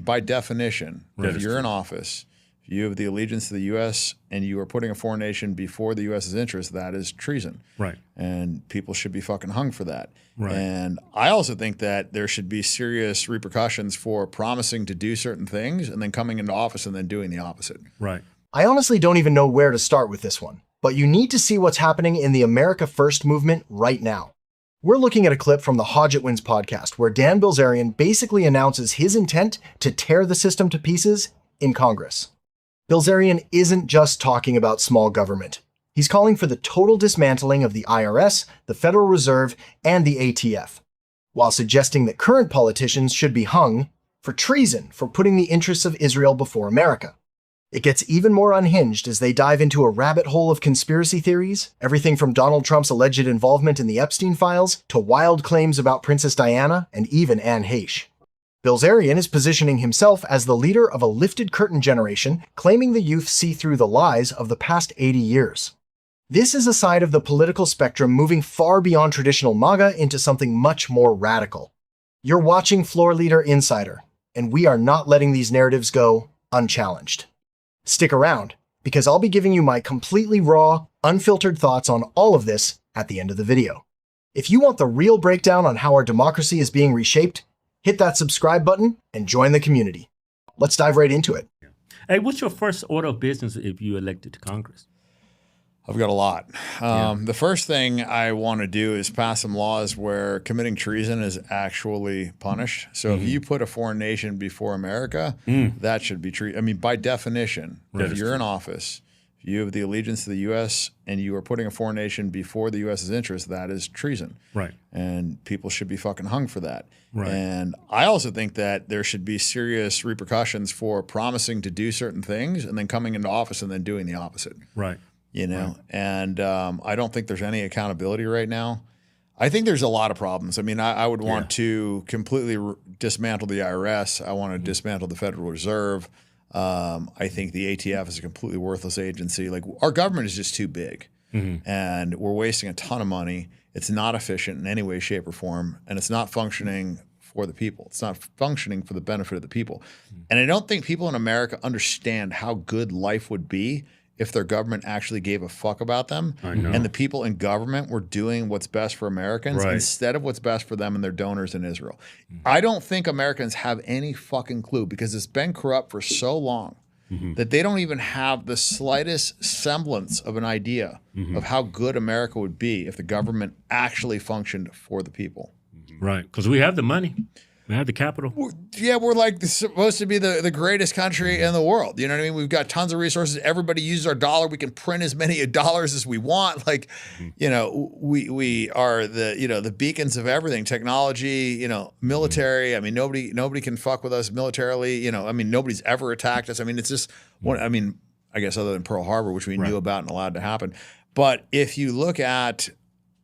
By definition, That if you're in office, if you have the allegiance to the U.S. and you are putting a foreign nation before the U.S.'s interest, that is treason. Right. And people should be fucking hung for that. Right. And I also think that there should be serious repercussions for promising to do certain things and then coming into office and then doing the opposite. Right. I honestly don't even know where to start with this one, but you need to see what's happening in the America First movement right now. We're looking at a clip from the Hodgetwins Podcast where Dan Bilzerian basically announces his intent to tear the system to pieces in Congress. Bilzerian isn't just talking about small government. He's calling for the total dismantling of the IRS, the Federal Reserve, and the ATF, while suggesting that current politicians should be hung for treason for putting the interests of Israel before America. It gets even more unhinged as they dive into a rabbit hole of conspiracy theories, everything from Donald Trump's alleged involvement in the Epstein files to wild claims about Princess Diana and even Anne Heche. Bilzerian is positioning himself as the leader of a lifted curtain generation, claiming the youth see through the lies of the past 80 years. This is a side of the political spectrum moving far beyond traditional MAGA into something much more radical. You're watching Floor Leader Insider, and we are not letting these narratives go unchallenged. Stick around, because I'll be giving you my completely raw, unfiltered thoughts on all of this at the end of the video. If you want the real breakdown on how our democracy is being reshaped, hit that subscribe button and join the community. Let's dive right into it. Hey, what's your first order of business if you elected to Congress? I've got a lot. The first thing I want to do is pass some laws where committing treason is actually punished. So if you put a foreign nation before America, that should be treason. I mean, by definition, if you're in office, if you have the allegiance to the U.S. and you are putting a foreign nation before the U.S.'s interest, that is treason. Right. And people should be fucking hung for that. Right. And I also think that there should be serious repercussions for promising to do certain things and then coming into office and then doing the opposite. Right. You know, and I don't think there's any accountability right now. I think there's a lot of problems. I mean, I would want to completely dismantle the IRS. I want to dismantle the Federal Reserve. I think the ATF is a completely worthless agency. Like, our government is just too big, and we're wasting a ton of money. It's not efficient in any way, shape, or form, and it's not functioning for the people. It's not functioning for the benefit of the people. And I don't think people in America understand how good life would be if their government actually gave a fuck about them and the people in government were doing what's best for Americans instead of what's best for them and their donors in Israel. I don't think Americans have any fucking clue, because it's been corrupt for so long that they don't even have the slightest semblance of an idea of how good America would be if the government actually functioned for the people. Right, because we have the money. We have the capital. Yeah, we're like supposed to be the greatest country in the world. You know what I mean? We've got tons of resources. Everybody uses our dollar. We can print as many dollars as we want. Like, you know, we are the beacons of everything. Technology, you know, military. I mean, nobody can fuck with us militarily. You know, I mean, nobody's ever attacked us. I mean, it's just one. I mean, I guess other than Pearl Harbor, which we knew about and allowed to happen. But if you look at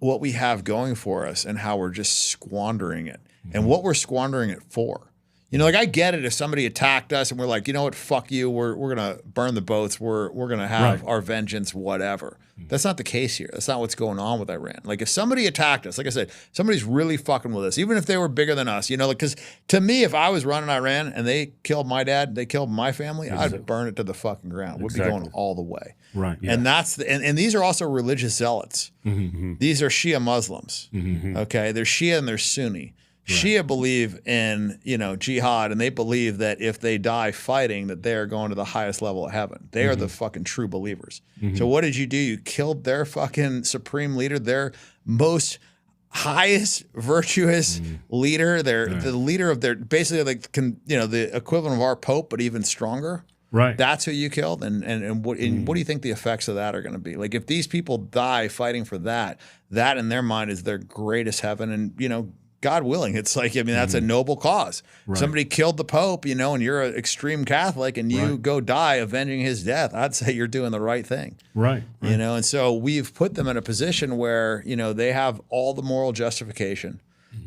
what we have going for us and how we're just squandering it. And what we're squandering it for. You know, like, I get it if somebody attacked us and we're like, you know what, fuck you, we're gonna burn the boats, we're gonna have our vengeance, whatever. That's not the case here. That's not what's going on with Iran. Like, if somebody attacked us, like I said, somebody's really fucking with us, even if they were bigger than us, you know, because to me, if I was running Iran and they killed my dad, they killed my family, I'd burn it to to the fucking ground. We'd be going all the way. Right. Yeah. And that's and these are also religious zealots. These are Shia Muslims. Okay, they're Shia and they're Sunni. Shia believe in, you know, jihad, and they believe that if they die fighting, that they are going to the highest level of heaven. They are the fucking true believers. So what did you do? You killed their fucking supreme leader, their most highest virtuous leader, the leader of their, basically, like, you know, the equivalent of our pope, but even stronger. Right. That's who you killed. And what do you think the effects of that are going to be? Like, if these people die fighting for that in their mind is their greatest heaven. And, you know, God willing, it's like, I mean, that's a noble cause. Somebody killed the Pope, you know, and you're an extreme Catholic and you go die avenging his death. I'd say you're doing the right thing. Right. You know, and so we've put them in a position where, you know, they have all the moral justification.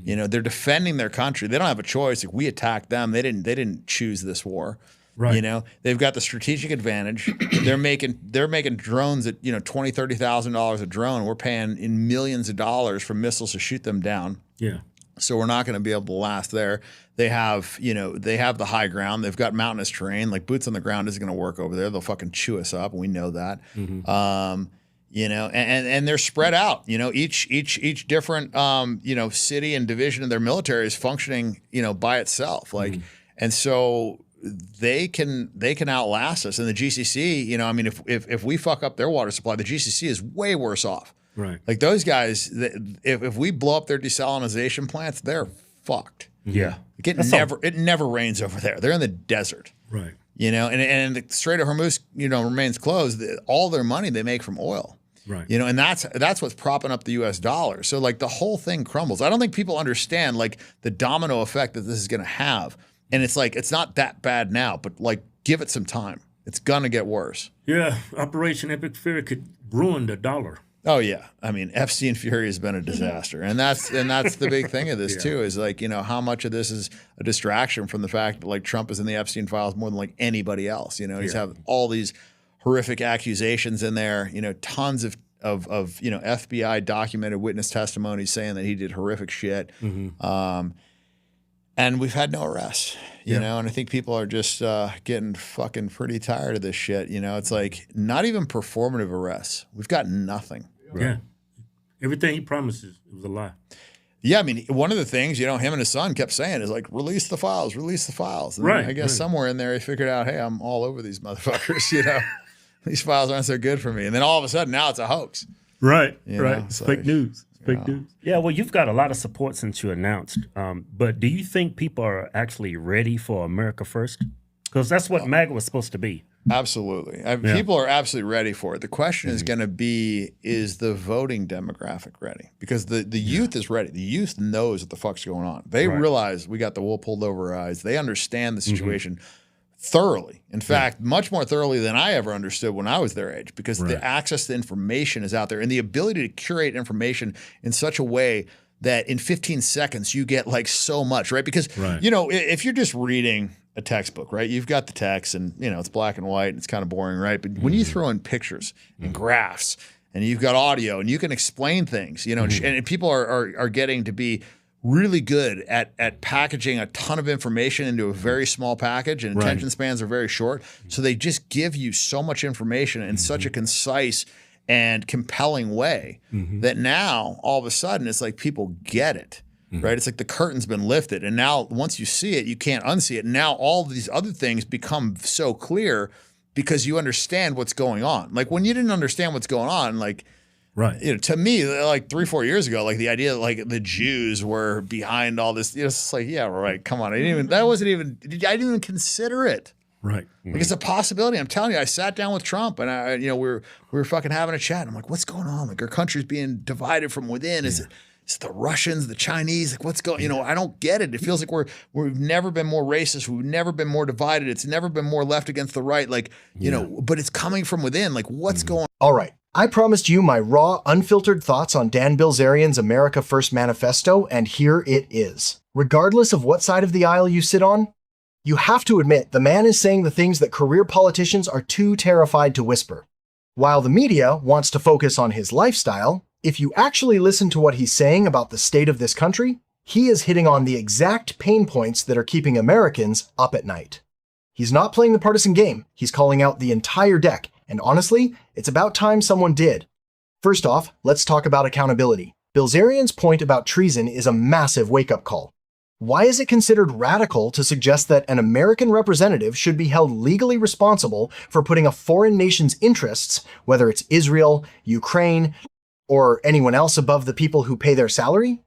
You know, they're defending their country. They don't have a choice. Like, we attacked them. They didn't choose this war. Right. You know, they've got the strategic advantage. they're making drones at, you know, $20,000, $30,000 a drone. We're paying in millions of dollars for missiles to shoot them down. Yeah. So we're not going to be able to last there. They have, they have the high ground. They've got mountainous terrain. Like boots on the ground isn't going to work over there. They'll fucking chew us up, and we know that. And they're spread out. Each different city and division of their military is functioning, by itself. Like, and so they can outlast us. And the GCC, if we fuck up their water supply, the GCC is way worse off. Right. Like those guys, if we blow up their desalination plants, they're fucked. Yeah. It never rains over there. They're in the desert. Right. And the Strait of Hormuz, remains closed. All their money they make from oil. Right. And that's what's propping up the US dollar. So like the whole thing crumbles. I don't think people understand like the domino effect that this is going to have. And it's like, it's not that bad now, but like give it some time. It's going to get worse. Yeah. Operation Epic Fury could ruin the dollar. Oh yeah, Epstein Fury has been a disaster, and that's the big thing of this too. Is like how much of this is a distraction from the fact that like Trump is in the Epstein files more than like anybody else. He's having all these horrific accusations in there. Tons of FBI documented witness testimonies saying that he did horrific shit. And we've had no arrests. And I think people are just getting fucking pretty tired of this shit. It's like not even performative arrests. We've got nothing. Right. Yeah. Everything he promises, it was a lie. Yeah, one of the things, him and his son kept saying is like, release the files. And I guess somewhere in there he figured out, hey, I'm all over these motherfuckers, These files aren't so good for me. And then all of a sudden now it's a hoax. Right, right. It's fake news. Fake news. Yeah, well, you've got a lot of support since you announced. But do you think people are actually ready for America First? Because that's what MAGA was supposed to be. Absolutely. People are absolutely ready for it. The question is going to be, is the voting demographic ready? Because the youth is ready. The youth knows what the fuck's going on. They realize we got the wool pulled over our eyes. They understand the situation thoroughly. In fact, much more thoroughly than I ever understood when I was their age, because the access to information is out there and the ability to curate information in such a way that in 15 seconds you get like so much, right? Because, if you're just reading a textbook, right? You've got the text and, it's black and white and it's kind of boring, right? But when you throw in pictures and graphs and you've got audio and you can explain things, and people are getting to be really good at packaging a ton of information into a very small package, and attention spans are very short. So they just give you so much information in such a concise and compelling way that now all of a sudden it's like people get it. Right? It's like the curtain's been lifted, and now once you see it, you can't unsee it. And now all of these other things become so clear because you understand what's going on. Like when you didn't understand what's going on, like, to me, like 3-4 years ago, like the idea that like the Jews were behind all this, it's like, yeah, right. Come on. I didn't even consider it. Right. Like it's a possibility. I'm telling you, I sat down with Trump and we were fucking having a chat. I'm like, what's going on? Like our country's being divided from within. It's the Russians, the Chinese, like what's going, I don't get it. It feels like we've never been more racist. We've never been more divided. It's never been more left against the right. Like, but it's coming from within. Like what's going on? All right. I promised you my raw, unfiltered thoughts on Dan Bilzerian's America First manifesto, and here it is. Regardless of what side of the aisle you sit on, you have to admit the man is saying the things that career politicians are too terrified to whisper. While the media wants to focus on his lifestyle, if you actually listen to what he's saying about the state of this country, he is hitting on the exact pain points that are keeping Americans up at night. He's not playing the partisan game. He's calling out the entire deck. And honestly, it's about time someone did. First off, let's talk about accountability. Bilzerian's point about treason is a massive wake-up call. Why is it considered radical to suggest that an American representative should be held legally responsible for putting a foreign nation's interests, whether it's Israel, Ukraine, or anyone else above the people who pay their salary?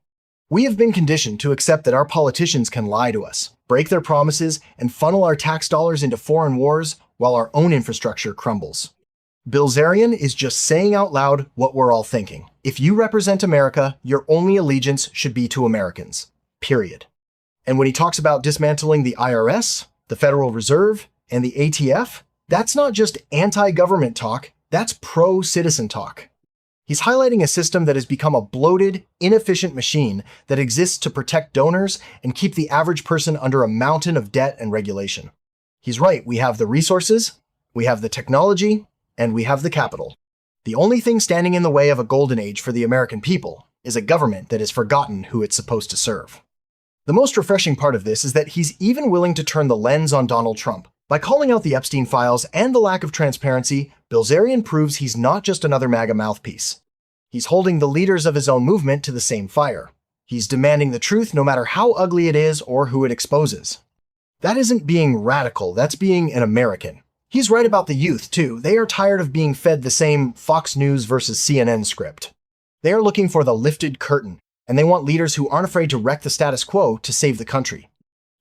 We have been conditioned to accept that our politicians can lie to us, break their promises, and funnel our tax dollars into foreign wars while our own infrastructure crumbles. Bilzerian is just saying out loud what we're all thinking. If you represent America, your only allegiance should be to Americans. Period. And when he talks about dismantling the IRS, the Federal Reserve, and the ATF, that's not just anti-government talk, that's pro-citizen talk. He's highlighting a system that has become a bloated, inefficient machine that exists to protect donors and keep the average person under a mountain of debt and regulation. He's right, we have the resources, we have the technology, and we have the capital. The only thing standing in the way of a golden age for the American people is a government that has forgotten who it's supposed to serve. The most refreshing part of this is that he's even willing to turn the lens on Donald Trump. By calling out the Epstein files and the lack of transparency, Bilzerian proves he's not just another MAGA mouthpiece. He's holding the leaders of his own movement to the same fire. He's demanding the truth no matter how ugly it is or who it exposes. That isn't being radical, that's being an American. He's right about the youth, too. They are tired of being fed the same Fox News versus CNN script. They are looking for the lifted curtain, and they want leaders who aren't afraid to wreck the status quo to save the country.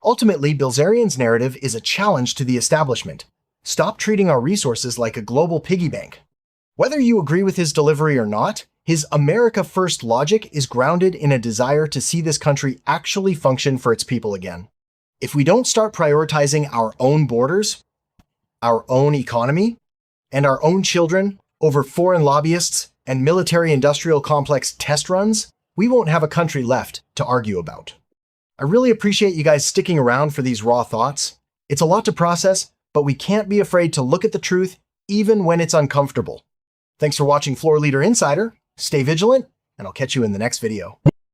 Ultimately, Bilzerian's narrative is a challenge to the establishment. Stop treating our resources like a global piggy bank. Whether you agree with his delivery or not, his America First logic is grounded in a desire to see this country actually function for its people again. If we don't start prioritizing our own borders, our own economy, and our own children over foreign lobbyists and military-industrial complex test runs, we won't have a country left to argue about. I really appreciate you guys sticking around for these raw thoughts. It's a lot to process, but we can't be afraid to look at the truth even when it's uncomfortable. Thanks for watching Floor Leader Insider. Stay vigilant, and I'll catch you in the next video.